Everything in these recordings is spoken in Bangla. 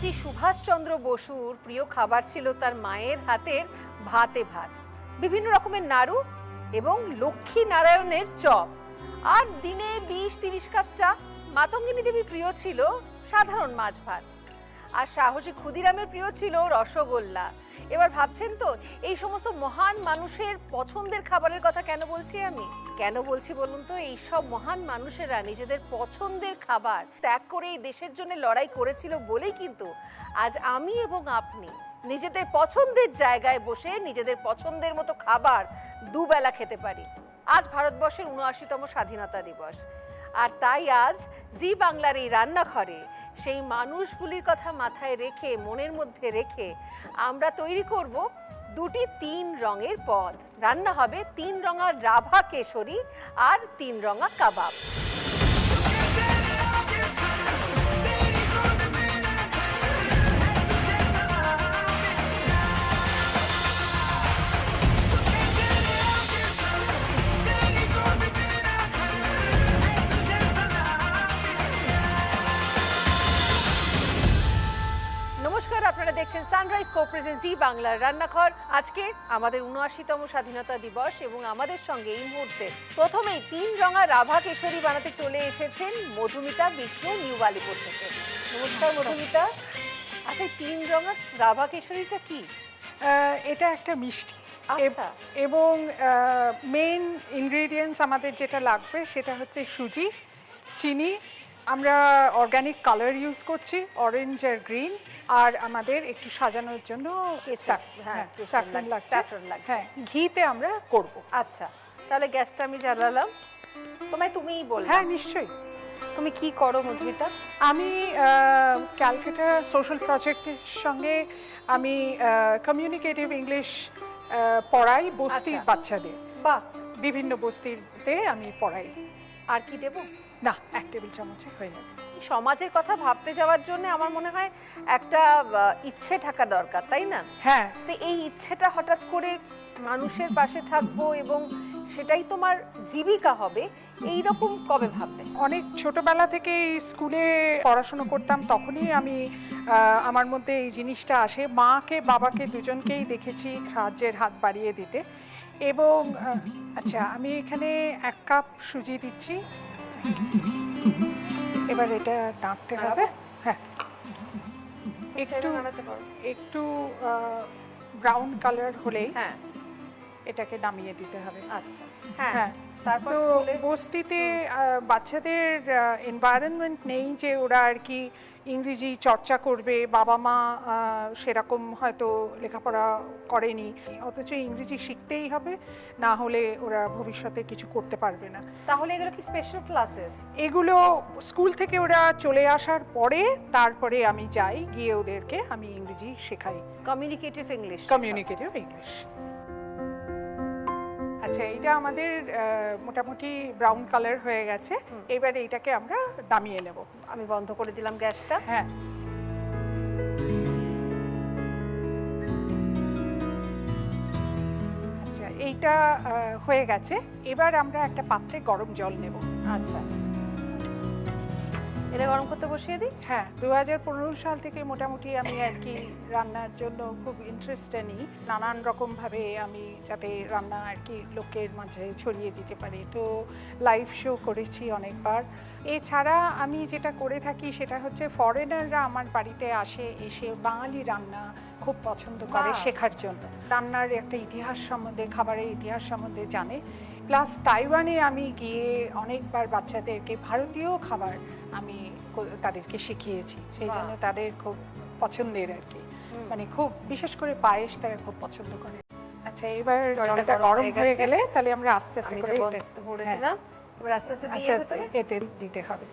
নেতাজি সুভাষচন্দ্র বসুর প্রিয় খাবার ছিল তার মায়ের হাতের ভাতে ভাত, বিভিন্ন রকমের নাড়ু এবং লক্ষ্মী নারায়ণের চপ, আর দিনে 20-30 কাপ চা। মাতঙ্গিনী দেবীর প্রিয় ছিল সাধারণ মাছ ভাত, আর সাহসী ক্ষুদিরামের প্রিয় ছিল রসগোল্লা। এবার ভাবছেন তো এই সমস্ত মহান মানুষের পছন্দের খাবারের কথা কেন বলছি আমি? কেন বলছি বলুন তো? এই সব মহান মানুষেরা নিজেদের পছন্দের খাবার ত্যাগ করে এই দেশের জন্য লড়াই করেছিল বলেই কিন্তু আজ আমি এবং আপনি নিজেদের পছন্দের জায়গায় বসে নিজেদের পছন্দের মতো খাবার দুবেলা খেতে পারি। আজ ভারতবর্ষের ৭৯তম স্বাধীনতা দিবস, আর তাই আজ জি বাংলার এই রান্নাঘরে সেই মানুষগুলির কথা মাথায় রেখে, মনের মধ্যে রেখে আমরা তৈরি করব দুটি 3 রঙের পদ। রান্না হবে 3 রঙা রাভা কেশরী আর 3 রঙা কাবাব। নমস্কার, আপনারা দেখছেন সানরাইজ কো-প্রেজেন্ট জি বাংলার রান্নাঘর। আজকে আমাদের ৭৯তম স্বাধীনতা দিবস এবং আমাদের সঙ্গে এই মুহূর্তে প্রথমেই 3 রঙা রাভা কেশরী বানাতে চলে এসেছেন মধুমিতা বিষ্ণু, নিউ বালিপুর থেকে। নমস্কার মধুমিতা। আচ্ছা, 3 রঙা রাভা কেশরীটা কি? এটা একটা মিষ্টি, আচ্ছা। এবং মেইন ইনগ্রেডিয়েন্টস আমাদের যেটা লাগবে সেটা হচ্ছে সুজি, চিনি, আমরা অর্গানিক কালার ইউজ করছি অরেঞ্জ আর গ্রিন, আর আমাদের একটু সাজানোর জন্য স্যাফরন লাগছে। হ্যাঁ, ঘিতে আমরা করব। আচ্ছা, তাহলে গ্যাসটা আমি জ্বালালাম। তোমায় তুমিই বলবে। হ্যাঁ, নিশ্চয়ই। তুমি কি করো মধুমিতা? আমি ক্যালকাটা সোশ্যাল প্রজেক্টের সঙ্গে আমি কমিউনিকেটিভ ইংলিশ পড়াই বস্তির বাচ্চাদের। বাহ, বিভিন্ন বস্তিতে আমি পড়াই। আর কি দেবো? না, 1 টেবিল চামচে হয়ে যাবে। সমাজের কথা ভাবতে যাওয়ার জন্য আমার মনে হয় একটা ইচ্ছে থাকা দরকার, তাই না? হ্যাঁ। তো এই ইচ্ছেটা হঠাৎ করে মানুষের পাশে থাকবো এবং সেটাই তোমার জীবিকা হবে, এই রকম কবে ভাবলে? অনেক ছোটবেলা থেকে স্কুলে পড়াশোনা করতাম, তখনই আমি আমার মধ্যে এই জিনিসটা আসে। মাকে বাবাকে দুজনকেই দেখেছি সাহায্যের হাত বাড়িয়ে দিতে। এবং আচ্ছা, আমি এখানে 1 কাপ সুজি দিচ্ছি। এবার এটা নাড়তে হবে। হ্যাঁ, একটু ব্রাউন কালার হলেই এটাকে নামিয়ে দিতে হবে। আচ্ছা, হ্যাঁ। তো বস্তিতে বাচ্চাদের এনভায়রনমেন্ট নেই যে ওরা আর কি ইংরেজি চর্চা করবে। বাবা মা সেরকম হয়তো লেখাপড়া করেনি, অথচ ইংরেজি শিখতেই হবে, না হলে ওরা ভবিষ্যতে কিছু করতে পারবে না। তাহলে এগুলো কি স্পেশাল ক্লাসেস? এগুলো স্কুল থেকে ওরা চলে আসার পরে, তারপরে আমি যাই, গিয়ে ওদেরকে আমি ইংরেজি শেখাই। Communicative English. Communicative English. আচ্ছা, এটা আমাদের মোটামুটি ব্রাউন কালার হয়ে গেছে। এবারে এটাকে আমরা নামিয়ে নেব। আমি বন্ধ করে দিলাম গ্যাসটা। হ্যাঁ। আচ্ছা, এইটা হয়ে গেছে। এবার আমরা একটা পাত্রে গরম জল নেব। আচ্ছা, এটা গরম করতে বসিয়ে দিই। হ্যাঁ, 2015 সাল থেকে মোটামুটি আমি আর কি রান্নার জন্য খুব ইন্টারেস্ট নিই। নানান রকমভাবে আমি যাতে রান্না আর কি লোকের মাঝে ছড়িয়ে দিতে পারি। তো লাইভ শো করেছি অনেকবার। এছাড়া আমি যেটা করে থাকি সেটা হচ্ছে ফরেনাররা আমার বাড়িতে আসে, এসে বাঙালি রান্না খুব পছন্দ করে শেখার জন্য। রান্নার একটা ইতিহাস সম্বন্ধে, খাবারের ইতিহাস সম্বন্ধে জানে। প্লাস তাইওয়ানে আমি গিয়ে অনেকবার বাচ্চাদেরকে ভারতীয় খাবার আমি তাদেরকে শিখিয়েছি, সেই জন্য তাদের খুব পছন্দের আর কি, মানে খুব বিশেষ করে পায়েস তারা খুব পছন্দ করে। আচ্ছা, এবার জলটা গরম হয়ে গেলে তাহলে আমরা আস্তে আস্তে করে ভরে দিলাম। এবার আস্তে আস্তে এতে দিতে হবে।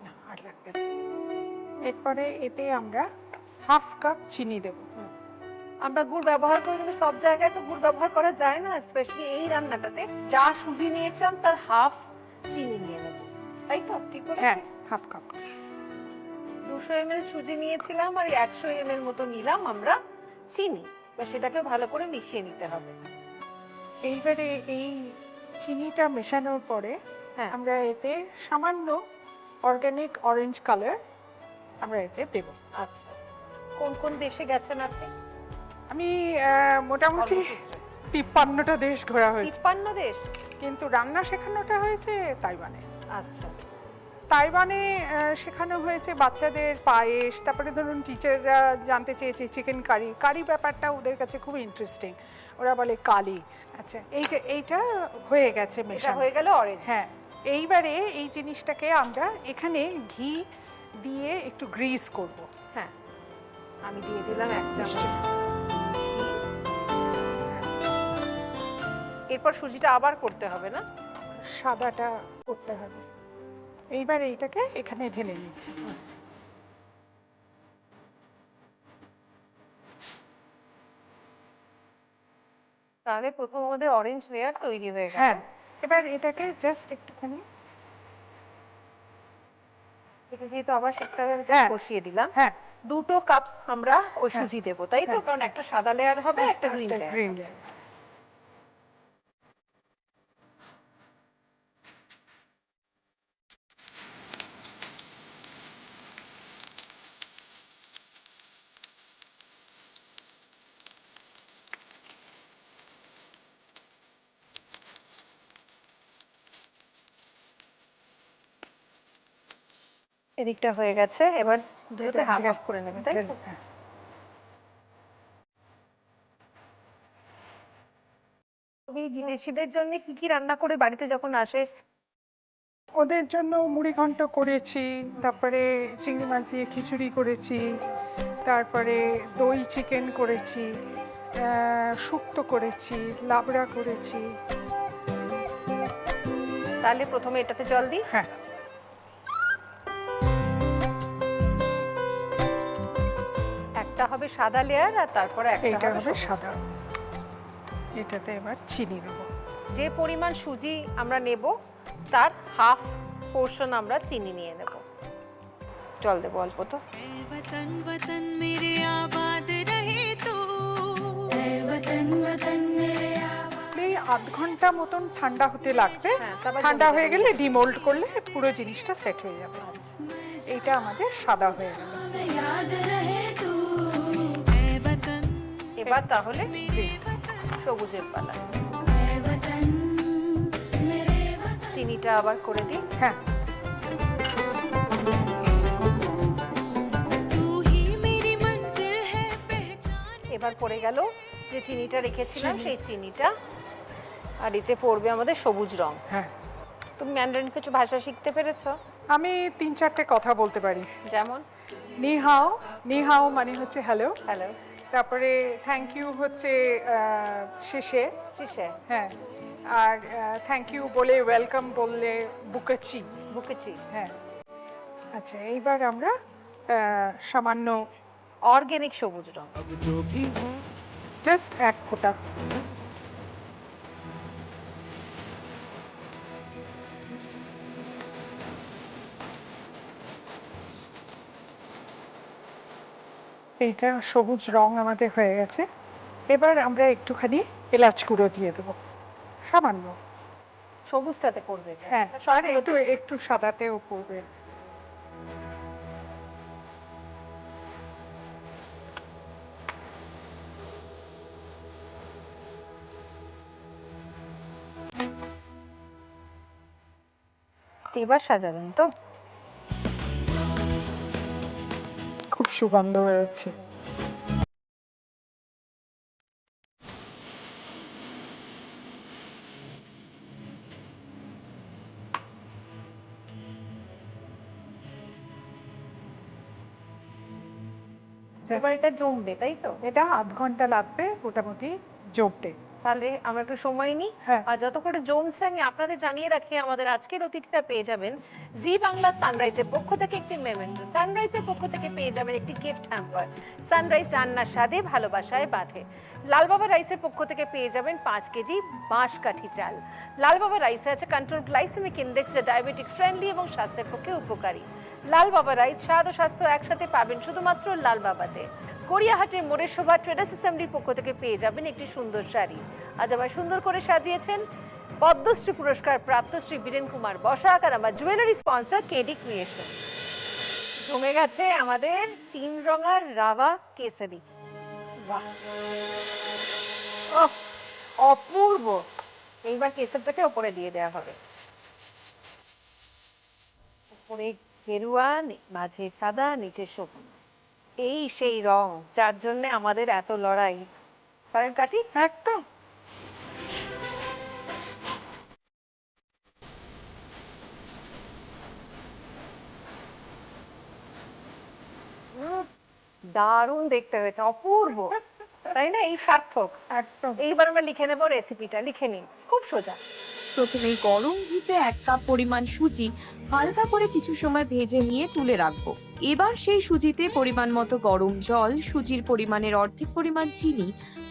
না, আর লাগবে না। এরপরে এতে আমরা 1/2 কাপ চিনি দেব। আমরা গুড় ব্যবহার করি, কিন্তু সব জায়গায় তো গুড় ব্যবহার করা যায় না, স্পেশালি এই রান্নাটাতে। যা সুজি নিয়েছিলাম তার হাফ চিনি নিয়ে নেব, তাই তো? ঠিক বলেছি? হ্যাঁ, 1/2 কাপ। 200 ml সুজি নিয়েছিলাম আর 100 ml মতো নিলাম আমরা চিনি। এবার সেটাকে ভালো করে মিশিয়ে নিতে হবে। এইবারে এই চিনিটা মেশানোর পরে হ্যাঁ। আমরা এতে সামান্য অর্গানিক অরেঞ্জ কালার আমরা এতে দেব। আচ্ছা, কোন কোন দেশে গেছেন আপনি? আমি মোটামুটি কর্মসূত্রে। 53টা দেশ ঘোরা হয়েছে, 53 দেশ? কিন্তু রান্না শেখানোটা হয়েছে তাইওয়ানে। আচ্ছা। তাইওয়ানে শেখানো হয়েছে বাচ্চাদের পায়েস, তারপরে ধরুন টিচাররা জানতে চেয়েছে চিকেন কারি। কারি ব্যাপারটা ওদের কাছে খুব ইন্টারেস্টিং, ওরা বলে কালি। আচ্ছা, এইটা হয়ে গেছে এটা মেশানো। হয়ে গেল অরেঞ্জ। হ্যাঁ, এইবারে এই জিনিসটাকে আমরা এখানে ঘি দিয়ে একটু গ্রিস করব। হ্যাঁ, আমি দিয়ে দিলাম 1 চামচ ঘি। এরপর সুজিটা আবার করতে হবে না? সাদাটা করতে হবে। এইবার এইটাকে এখানে ঢেলে নিচ্ছি। তাহলে প্রথম আমাদের অরেঞ্জ লেয়ার তৈরি হয়ে গেল। হ্যাঁ, এবার এটাকে জাস্ট একটুখানি, এটা যেহেতু আবার সেটা হ্যাঁ, বসিয়ে দিলাম। হ্যাঁ, 2 কাপ আমরা ওই হ্যাঁ, সুজি দেবো, তাই তো? হ্যাঁ। কারণ একটা সাদা লেয়ার হবে, একটা গ্রিন লেয়ার। Green layer. এদিকটা হয়ে গেছে, এবার দুটোতে হাফ হাফ করে নেবে, তাই তো? হ্যাঁ। তুমি বিদেশিদের জন্য কি কি রান্না করে বাড়িতে যখন আসে? ওদের জন্য মুড়ি ঘন্ট করেছি, তারপরে চিংড়ি মাছ দিয়ে খিচুড়ি করেছি, তারপরে দই চিকেন করেছি, শুক্তো করেছি, লাবড়া করেছি। তাহলে প্রথমে এটাতে জল দিই। হ্যাঁ, একটা হবে সাদা লেয়ার আর তারপরে এইটা একটা হবে সবুজ। সাদা। এটাতে এবার চিনি দেবো। যে পরিমাণ সুজি আমরা নেব তার হাফ পোর্শন আমরা চিনি নিয়ে নেব। জল দেবো অল্প তো। वतन वतन मेरे आबाद रहे तू वतन वतन मेरे এই আধ ঘন্টা মতন ঠান্ডা হতে লাগবে। হ্যাঁ, তারপর ঠান্ডা জল হয়ে দিয়ে গেলে ডিমোল্ড করলে পুরো জিনিসটা সেট হয়ে যাবে। এইটা আমাদের সাদা হয়ে গেল। में याद रहे तू वतन এবার তাহলে সবুজের পালা। वतन मेरे वतन চিনিটা আবার করে দিই। হ্যাঁ, तू ही मेरी मंजिल है पहचान এবার পড়ে গেল যে চিনিটা রেখেছিলাম সেই চিনিটা, আর এতে পড়বে আমাদের সবুজ রং। হ্যাঁ। তুমি ম্যান্ডারিন কিছু ভাষা শিখতে পেরেছো? আমি 3-4টে কথা বলতে পারি। যেমন? নিহাও, নিহাও মানে হচ্ছে হ্যালো। হ্যালো, তারপরে থ্যাংক ইউ হচ্ছে শেষে। শিশে, হ্যাঁ, আর থ্যাংক ইউ বলে ওয়েলকাম বললে বুকাচি। বুকেচি। হ্যাঁ। আচ্ছা, এইবার আমরা সামান্য অর্গানিক সবুজ রং। জাস্ট 1 ফোঁটা। এইটা সবুজ রং আমাদের হয়ে গেছে। এবার আমরা একটুখানি এলাচ গুঁড়ো দিয়ে দেবো, সামান্য। সবুজটাতে পড়বে? হ্যাঁ, সব আর একটু একটু সাদাতেও পড়বে। এবার সাজাবেন তো? খুব সুগন্ধ বেরোচ্ছে। এবার এটা জমবে, তাই তো? এটা আধ ঘন্টা লাগবে মোটামুটি জমতে। তাহলে আমরা একটু সময় নিই। হ্যাঁ। আর যত করে জমছে আমি আপনাদের জানিয়ে রাখি আমাদের আজকের অতিথিটা পেয়ে যাবেন জি বাংলা সানরাইজের পক্ষ থেকে একটি মেমেন্টো, সানরাইজের পক্ষ থেকে পেয়ে যাবেন একটি গিফট হ্যাম্পার। সানরাইজ রান্নার স্বাদে ভালোবাসায় বাঁধে। লাল বাবা রাইসের পক্ষ থেকে পেয়ে যাবেন 5 কেজি বাঁশকাঠি চাল। লাল বাবা রাইসে আছে কন্ট্রোল গ্লাইসেমিক ইন্ডেক্স, যা ডায়াবেটিক ফ্রেন্ডলি এবং স্বাস্থ্যের পক্ষে উপকারী। লাল বাবা রাইস স্বাদ ও স্বাস্থ্য একসাথে পাবেন শুধুমাত্র লাল বাবাতে। গড়িয়াহাটের মোড়ের শোভা ট্রেডার্স অ্যাসেম্বলির পক্ষ থেকে পেয়ে যাবেন একটি সুন্দর শাড়ি। আজ আমায় সুন্দর করে সাজিয়েছেন পদ্মশ্রী পুরস্কার প্রাপ্ত শ্রী বীরেন কুমার বসাক আর আমার জুয়েলারি স্পন্সর কেডি ক্রিয়েশন। জমে গেছে আমাদের 3 রঙার রাভা কেসারি। বাহ, ওহ অপূর্ব। এইবার কেসারটাকে উপরে দিয়ে দেওয়া হবে। উপরে গেরুয়া, মাঝে সাদা, নিচে সবুজ। এই সেই রং যার জন্য আমাদের এত লড়াই। কারেন্ট কাটি একদম। দারুণ দেখতে হয়েছে, অপূর্ব, তাই না? এই সার্থক একদম। এইবার আমরা লিখে নেবো রেসিপিটা, লিখে নিন, খুব সোজা। প্রথমে গরম ঘিতে 1 কাপ পরিমাণ সুজি হালকা করে কিছু সময় ভেজে নিয়ে তুলে রাখবো। এবার সেই সুজিতে পরিমাণ মতো গরম জল, সুজির পরিমাণের অর্ধেক পরিমাণ চিনি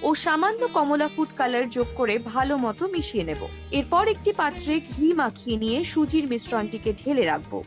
ও সামান্য কমলা ফুড কালার যোগ করে ভালো মতো মিশিয়ে নেব। এরপর একটি পাত্রে ঘি মাখিয়ে নিয়ে সুজির মিশ্রণটিকে ঢেলে রাখবো।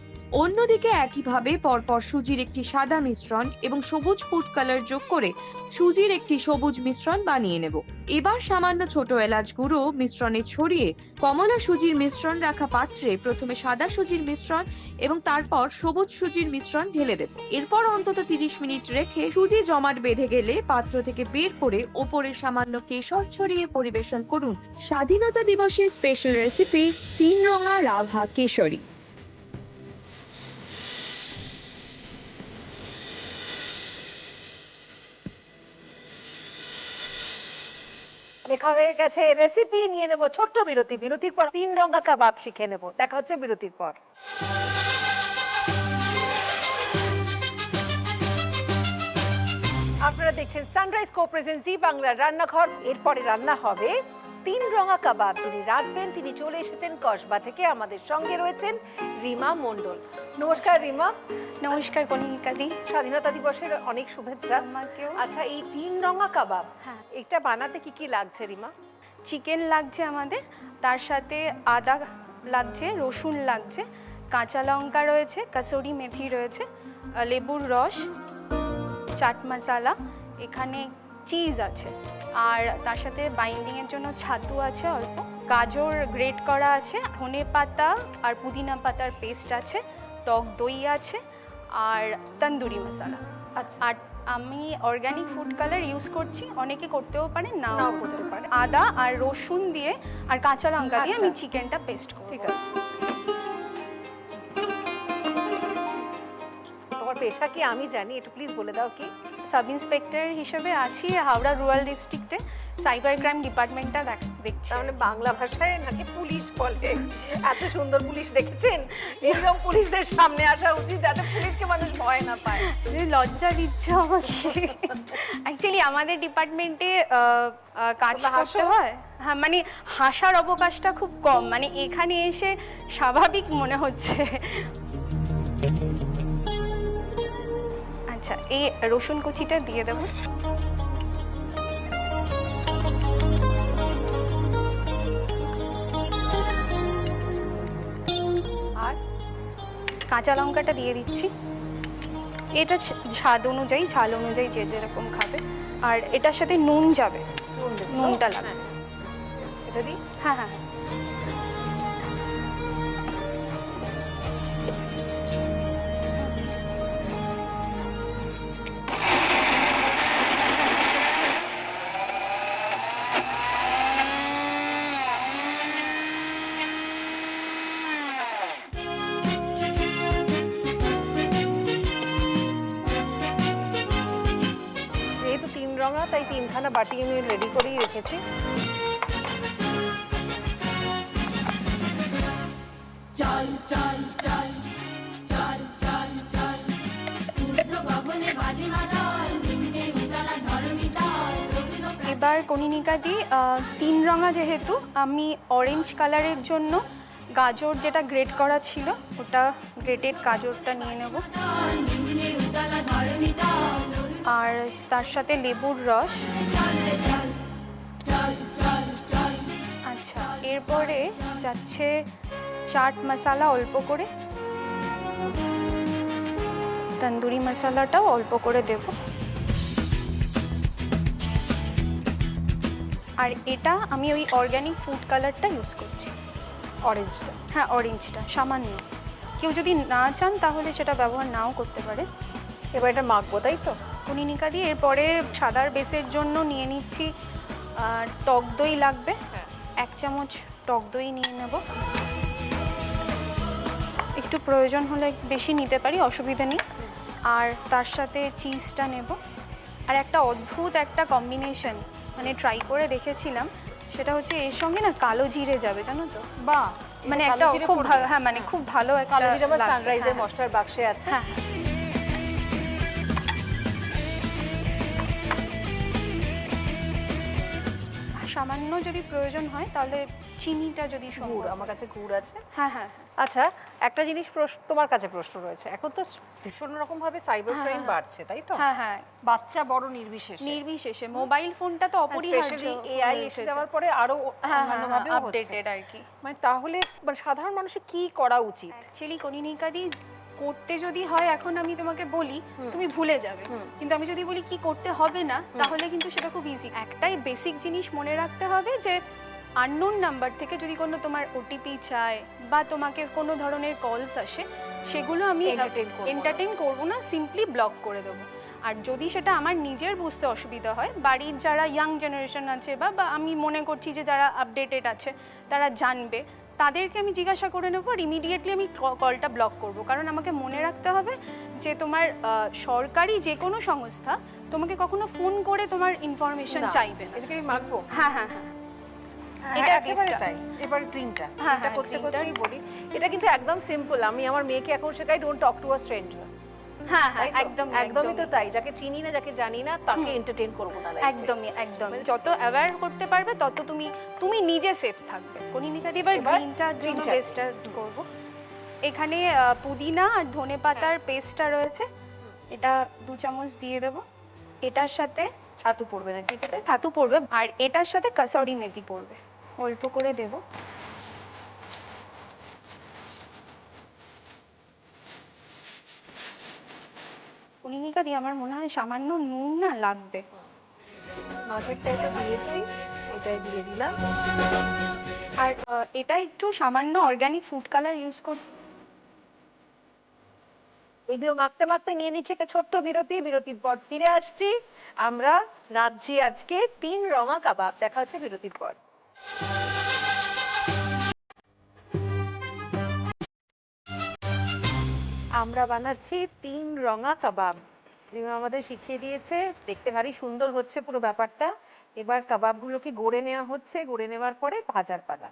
অন্যদিকে একইভাবে পরপর সুজির একটি সাদা মিশ্রণ এবং সবুজ ফুড কালার যোগ করে সুজির একটি সবুজ মিশ্রণ বানিয়ে নেব। এবার সামান্য ছোট এলাচ গুঁড়ো মিশ্রণে ছড়িয়ে কমলা সুজির মিশ্রণ রাখা পাত্রে প্রথমে সাদা সুজির মিশ্রণ এবং তারপর সবুজ সুজির মিশ্রণ ঢেলে দেব। এরপর অন্তত 30 মিনিট রেখে সুজি জমাট বেঁধে গেলে পাত্র থেকে বের করে ওপরে সামান্য কেশর ছড়িয়ে পরিবেশন করুন স্বাধীনতা দিবসের স্পেশাল রেসিপি 3 রঙা রাভা কেশরী। লেখা হয়ে গেছে রেসিপি। নিয়ে নেব ছোট্ট বিরতি। বিরতির পর 3 রঙা কাবাব শিখে নেব। দেখা হচ্ছে বিরতির পর। আপনারা দেখছেন সানরাইজ কো প্রেজেন্ট জি বাংলার রান্নাঘর। এরপরে রান্না হবে 3 রঙা কাবাব। যিনি রাঁধবেন তিনি চলে এসেছেন কসবা থেকে। আমাদের সঙ্গে রয়েছেন রিমা মণ্ডল। নমস্কার রিমা। নমস্কার কনিকাদি। স্বাধীনতা দিবসের অনেক শুভেচ্ছা। আমাকেও। আচ্ছা, এই 3 রঙা কাবাব, হ্যাঁ, এটা বানাতে কি কি লাগছে রিমা? চিকেন লাগছে আমাদের, তার সাথে আদা লাগছে, রসুন লাগছে, কাঁচা লঙ্কা রয়েছে, কাসুরি মেথি রয়েছে, লেবুর রস, চাট মশলা, এখানে চিজ আছে, আর তার সাথে বাইন্ডিংয়ের জন্য ছাতু আছে অল্প, গাজর গ্রেট করা আছে, ধনে পাতা আর পুদিনা পাতার পেস্ট আছে, টক দই আছে, আর তন্দুরি মশলা। আচ্ছা, আর আমি অর্গানিক ফুড কালার ইউজ করছি, অনেকে করতেও পারে, নাও নাও করতে করতে পারে। আদা আর রসুন দিয়ে আর কাঁচা লঙ্কা দিয়ে আচ্ছা। আমি চিকেনটা পেস্ট করব। ঠিক আছে। তোমার পেশা কি আমি জানি, একটু প্লিজ বলে দাও কি? সাব ইন্সপেক্টর হিসেবে আছি হাওড়া রুরাল ডিস্ট্রিক্টে, সাইবার ক্রাইম ডিপার্টমেন্টটা দেখছি। তাহলে বাংলা ভাষায় নাকি পুলিশ বলে। এত সুন্দর পুলিশ দেখেছেন, এরকম পুলিশদের সামনে আসা উচিত যাতে পুলিশকে মানুষ ভয় না পায়। লজ্জা দিচ্ছে আমাকে। অ্যাকচুয়ালি আমাদের ডিপার্টমেন্টে কাজ করতে হয়, হ্যাঁ, মানে হাসার অবকাশটা খুব কম, মানে এখানে এসে স্বাভাবিক মনে হচ্ছে। আচ্ছা, এই রসুন কুচিটা দিয়ে দেবো। আর কাঁচা লঙ্কাটা দিয়ে দিচ্ছি। এটা স্বাদ অনুযায়ী, ঝাল অনুযায়ী যে যেরকম খাবে। আর এটার সাথে নুন যাবে, নুনটা লাগবে। এটা দিই? হ্যাঁ হ্যাঁ। যেহেতু 3 রঙা তাই 3খানা বাটি আমি রেডি করেই রেখেছি। চল চল চল চল চল চল ঊর্ধ্ব গগনে বাজে মাদল নিম্নে উতলা ধরণী তল। এবার কনিনিকা দিই 3 রঙা, যেহেতু আমি অরেঞ্জ কালারের জন্য গাজর যেটা গ্রেট করা ছিল ওটা গ্রেটেড গাজরটা নিয়ে নেব, নিম্নে উতলা ধরণী তল। আর তার সাথে লেবুর রস। আচ্ছা, এরপরে যাচ্ছে চাট মশলা অল্প করে, তন্দুরি মশলাটাও অল্প করে দেব। আর এটা আমি ওই অর্গ্যানিক ফুড কালারটা ইউজ করছি। অরেঞ্জটা। হ্যাঁ, অরেঞ্জটা সামান্য। কেউ যদি না চান তাহলে সেটা ব্যবহার নাও করতে পারে। এবার এটা মাখবো, তাই তো? কনিনিকা দিয়ে এরপরে সাদার বেসের জন্য নিয়ে নিচ্ছি টক দই লাগবে। হ্যাঁ। 1 চামচ টক দই নিয়ে নেব। একটু প্রয়োজন হলে বেশি নিতে পারি, অসুবিধা নেই। আর তার সাথে চিজটা নেব। আর একটা অদ্ভুত একটা কম্বিনেশন মানে ট্রাই করে দেখেছিলাম, সেটা হচ্ছে এর সঙ্গে না কালো জিরে যাবে, জানো তো? বাহ, মানে একটা খুব ভালো, হ্যাঁ মানে খুব ভালো একটা কালো জিরা বা লাগবে। সানরাইজের হ্যাঁ, মশলার বাক্সে আছে। হ্যাঁ। সামান্য যদি প্রয়োজন হয় তাহলে চিনিটা যদি গুড়, সম্ভব। আমার কাছে গুড় আছে। হ্যাঁ হ্যাঁ আচ্ছা, একটা জিনিস তোমার কাছে প্রশ্ন রয়েছে। এখন তো ভীষণ রকম ভাবে সাইবার হ্যাঁ, ক্রাইম হ্যাঁ। বাড়ছে, তাই তো? হ্যাঁ হ্যাঁ, বাচ্চা বড় নির্বিশেষে। নির্বিশেষে মোবাইল ফোনটা তো অপরিহার্য। স্পেশালি এআই এসে যাওয়ার পরে আরো অন্যান্য ভাবে আপডেটেড আর কি। মানে তাহলে মানে সাধারণ মানুষের কি করা উচিত? অ্যাকচুয়ালি কনিনিকাদি করতে যদি হয়, এখন আমি তোমাকে বলি তুমি ভুলে যাবে, কিন্তু আমি যদি বলি কি করতে হবে না, তাহলে কিন্তু সেটা খুব ইজি। একটাই বেসিক জিনিস মনে রাখতে হবে যে আননোন নাম্বার থেকে যদি কোনো তোমার ওটিপি চায় বা তোমাকে কোনো ধরনের কলস আসে, সেগুলো আমি এন্টারটেইন করবো না, সিম্পলি ব্লক করে দেবো। আর যদি সেটা আমার নিজের বুঝতে অসুবিধা হয়, বাড়ির যারা ইয়াং জেনারেশন আছে বা আমি মনে করছি যে যারা আপডেটেড আছে তারা জানবে, তাদেরকে আমি জিজ্ঞাসা করে নেবো আর ইমিডিয়েটলি আমি কলটা ব্লক করব। কারণ আমাকে মনে রাখতে হবে যে তোমার সরকারি যে কোনো সংস্থা তোমাকে কখনো ফোন করে তোমার ইনফরমেশন চাইবে না। এটাকে আমি মাখবো? হ্যাঁ হ্যাঁ হ্যাঁ, এটা এটা একেবারে বেস্টটা। তাই। এবার ড্রিঙ্কটা, হ্যাঁ, এটা হ্যাঁ, করতে drink টা। করতেই বলি, এটা কিন্তু একদম সিম্পল। আমি আমার মেয়েকে এখন শেখাই don't talk to a stranger. হ্যাঁ হ্যাঁ, একদমই তো তাই। যাকে চিনি না, যাকে জানি না, তাকে এন্টারটেইন করবো না লাইফে। একদমই একদমই। যত অ্যাওয়্যার করতে পারবে তত তুমি নিজে সেফ থাকবে। কনিনিকা দিয়ে এবার গ্রিনটার জন্য greenটা। পেস্টটা করব। এখানে পুদিনা আর ধনেপাতার পেস্টটা রয়েছে, এটা 2 চামচ দিয়ে দেব। এটার সাথে ছাতু পড়বে নাকি? ছাতু পড়বে আর এটার সাথে কাসুরি মেথি পড়বে, অল্প করে দেব। কনিনিকা দিয়ে আমার মনে হয় সামান্য নুন না লাগবে। মাঝেরটা এটা দিয়েছি, এটাই দিয়ে দিলাম। আর এটা একটু সামান্য অর্গানিক ফুড কালার ইউজ করব। এগুলো মাখতে মাখতে নিয়ে নিচ্ছে একটা ছোট্ট বিরতি। বিরতির পর ফিরে আসছি। আমরা রাঁধছি আজকে 3 রঙা কাবাব। দেখা হচ্ছে বিরতির পর। আমরা বানাচ্ছি 3 রঙা কাবাব। রিমা আমাদের শিখিয়ে দিয়েছে, দেখতে ভারী সুন্দর হচ্ছে পুরো ব্যাপারটা। এবার কাবাবগুলোকে গড়ে নেওয়া হচ্ছে, গড়ে নেওয়ার পরে ভাজার পালা।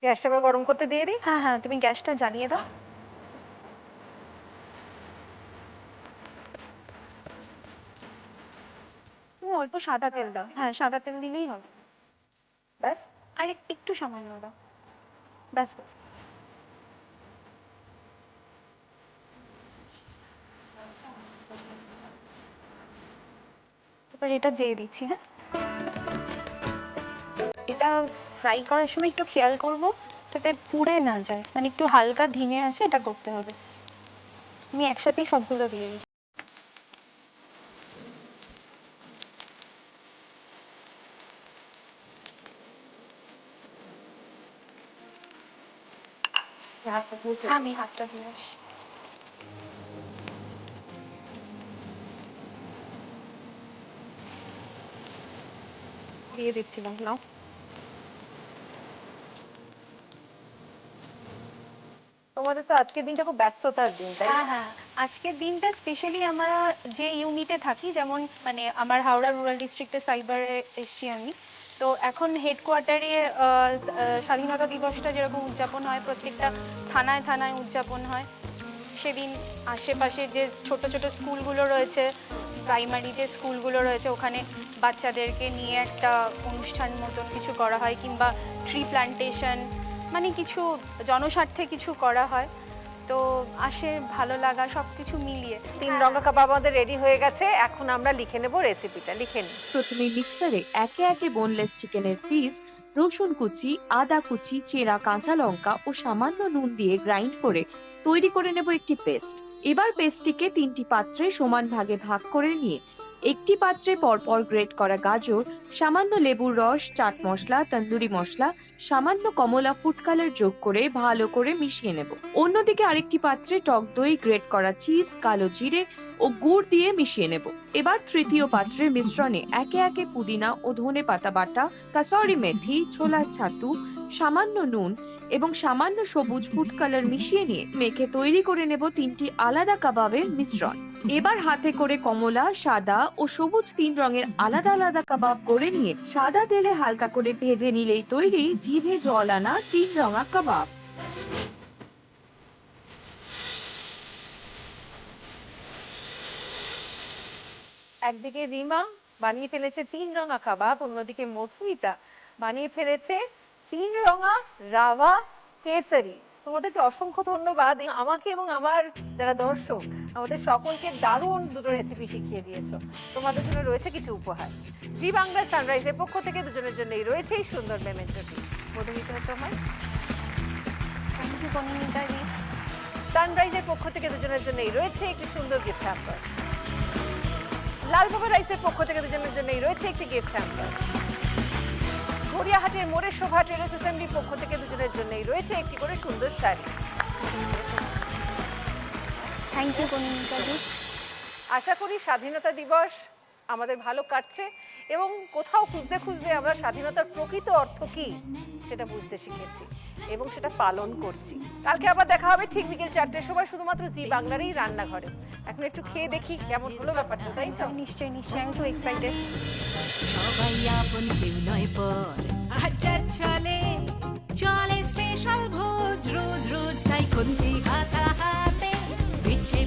গ্যাসটা এবার গরম করতে দিয়ে দিই। হ্যাঁ হ্যাঁ, তুমি গ্যাসটা জ্বালিয়ে দাও। তুমি অল্প সাদা তেল দাও। হ্যাঁ, সাদা তেল দিলেই হবে। ব্যাস। আর একটু সামান্য দাও, ব্যাস ব্যাস। এবার এটা দিয়ে দিচ্ছি। হ্যাঁ, এটা ফ্রাই করার সময় একটু খেয়াল করবো যাতে পুড়ে না যায়, মানে একটু হালকা ধিমে আছে এটা করতে হবে। আমি একসাথেই সবগুলো দিয়ে দিচ্ছি। আমি হাতটা দিয়ে আসি। দিয়ে দিচ্ছিলাম, নাও। তোমাদের তো আজকের দিনটা খুব ব্যস্ততার দিন, তাই না? হ্যাঁ হ্যাঁ, আজকের দিনটা স্পেশালি আমরা যে ইউনিটে থাকি, যেমন মানে আমার হাওড়া রুরাল ডিস্ট্রিক্টের সাইবারে এসছি আমি, তো এখন হেডকোয়ার্টারে স্বাধীনতা দিবসটা যেরকম উদযাপন হয়, প্রত্যেকটা থানায় থানায় উদযাপন হয়। সেদিন আশেপাশে যে ছোট ছোট স্কুলগুলো রয়েছে, প্রাইমারি যে স্কুলগুলো রয়েছে, ওখানে বাচ্চাদেরকে নিয়ে একটা অনুষ্ঠান মতন কিছু করা হয়, কিংবা ট্রি প্ল্যান্টেশন, মানে কিছু জনস্বার্থে কিছু করা হয়। তো আসে ভালো লাগা সব কিছু মিলিয়ে। 3 রঙা কাবাব আমাদের রেডি হয়ে গেছে, এখন আমরা লিখে নেব রেসিপিটা। লিখে নিই। প্রথমে মিক্সারে একে একে বোনলেস চিকেনের পিস, রসুন কুচি, আদা কুচি, চেরা কাঁচা লঙ্কা ও সামান্য নুন দিয়ে গ্রাইন্ড করে তৈরি করে নেব একটি পেস্ট। এবার পেস্টটিকে 3টি পাত্রে সমান ভাগে ভাগ করে নিয়ে একটি পাত্রে পরপর গ্রেট করা গাজর, সামান্য লেবুর রস, চাট মশলা, তন্দুরি মশলা, সামান্য কমলা ফুড কালার যোগ করে ভালো করে মিশিয়ে নেব। অন্যদিকে আরেকটি পাত্রে টক দই, গ্রেট করা চিজ, কালো জিরে ও গুড় দিয়ে মিশিয়ে নেব। এবার তৃতীয় পাত্রের মিশ্রণে একে একে পুদিনা ও ধনে পাতা বাটা, কাসুরি মেথি, ছোলার ছাতু, সামান্য নুন এবং সামান্য সবুজ ফুড কালার মিশিয়ে নিয়ে মেখে তৈরি করে নেব 3টি আলাদা কাবাবের মিশ্রণ। এবার হাতে করে কমলা, সাদা ও সবুজ 3 রঙের আলাদা আলাদা কাবাব করে নিয়ে সাদা তেলে হালকা করে ভেজে নিলেই তৈরি জিভে জল আনা 3 রঙা কাবাব। একদিকে রিমা বানিয়ে ফেলেছে 3 রঙা কাবাব, অন্যদিকে মধুমিতা বানিয়ে ফেলেছে 3 রঙা রাভা কেসারি। তোমাদেরকে অসংখ্য ধন্যবাদ, আমাকে এবং আমার যারা দর্শক আমাদের সকলকে দারুণ দুটো রেসিপি শিখিয়ে দিয়েছো। তোমাদের জন্য রয়েছে কিছু উপহার। জি বাংলা সানরাইজের পক্ষ থেকে দুজনের জন্যই রয়েছে এই সুন্দর মেমেন্টোটি। মধুমিতা তোমায় থ্যাংক ইউ কনিমিতাদি। সানরাইজের পক্ষ থেকে দুজনের জন্যই রয়েছে একটি সুন্দর গিফট হ্যাম্পার। লালবাবা রাইসের পক্ষ থেকে দুজনের জন্যই রয়েছে একটি গিফট হ্যাম্পার। গড়িয়াহাটের মোড়ের শোভা টেরেস অ্যাসেম্বলির পক্ষ থেকে দুজনের জন্যই রয়েছে একটি করে সুন্দর শাড়ি। থ্যাংক ইউ কনিমিতাদি। আশা করি স্বাধীনতা দিবস আমাদের ভালো কাটছে এবং কোথাও খুঁজতে খুঁজতে আমরা স্বাধীনতার প্রকৃত অর্থ কি সেটা বুঝতে শিখেছি এবং সেটা পালন করছি। কালকে আবার দেখা হবে ঠিক বিকেল 4টের সময় শুধুমাত্র জি বাংলারই রান্নাঘরে। এখন একটু খেয়ে দেখি কেমন হলো ব্যাপারটা, তাই তো? নিশ্চয়ই নিশ্চয়ই, আমি খুব এক্সাইটেড। সবাই আপন কেউ নয় পর আড্ডা চলে চলে স্পেশাল ভোজ রোজ রোজ, তাই খুন্তি হাতে বিছে